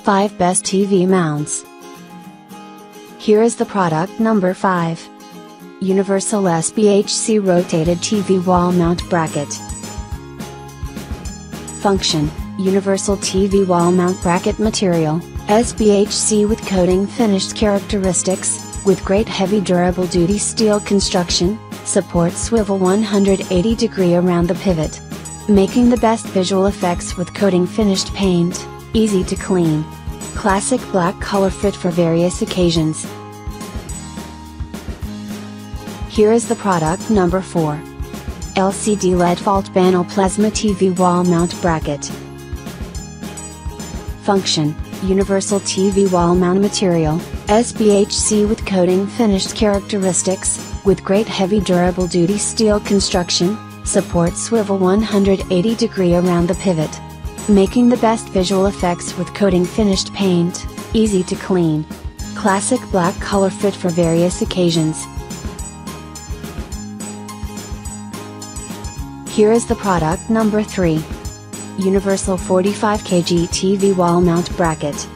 5 Best TV Mounts. Here is the product number 5. Universal SPHC Rotated TV Wall Mount Bracket. Function: Universal TV Wall Mount Bracket Material, SPHC with coating finished characteristics, with great heavy durable duty steel construction, supports swivel 180 degree around the pivot. Making the best visual effects with coating finished paint, easy to clean. Classic black color fit for various occasions. Here is the product number 4. LCD LED Falt Panel Plasma TV Wall Mount Bracket. Function: Universal TV Wall Mount Material, SPHC with coating finished characteristics, with great heavy durable duty steel construction, supports swivel 180 degree around the pivot. Making the best visual effects with coating finished paint, easy to clean. Classic black color fit for various occasions. Here is the product number 3. Universal 45 kg TV Wall Mount Bracket.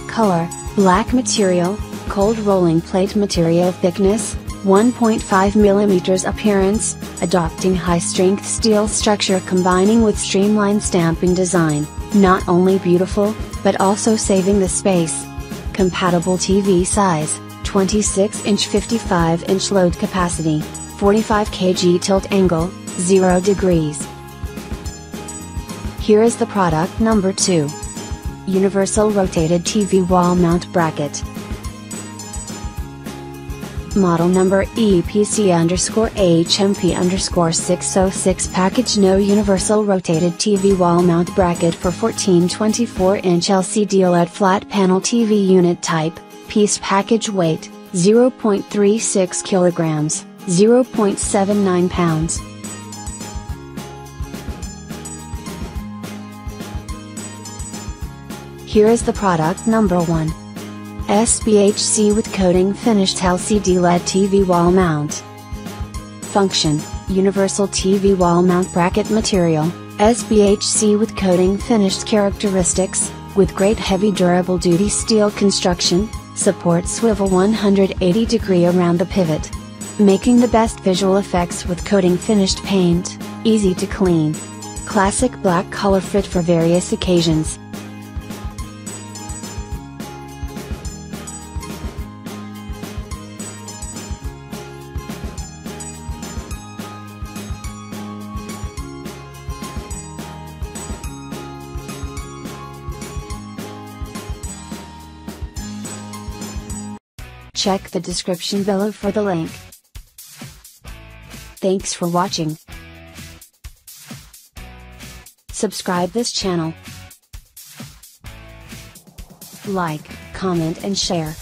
Color: black material, cold rolling plate material thickness, 1.5 mm appearance, adopting high-strength steel structure combining with streamlined stamping design, not only beautiful, but also saving the space. Compatible TV size: 26-inch 55-inch load capacity, 45 kg tilt angle, 0 degrees. Here is the product number 2. Universal Rotated TV Wall Mount Bracket. Model number EPC_HMP_606 Package No Universal Rotated TV Wall Mount Bracket for 14/24-inch LCD OLED Flat Panel TV Unit Type, Piece Package Weight, 0.36 kilograms, 0.79 pounds. Here is the product number 1. SPHC with coating finished LCD LED TV Wall Mount. Function: Universal TV Wall Mount Bracket Material, SPHC with coating finished characteristics, with great heavy durable duty steel construction, supports swivel 180 degree around the pivot. Making the best visual effects with coating finished paint, easy to clean. Classic black color fit for various occasions. Check the description below for the link. Thanks for watching. Subscribe this channel. Like, comment and share.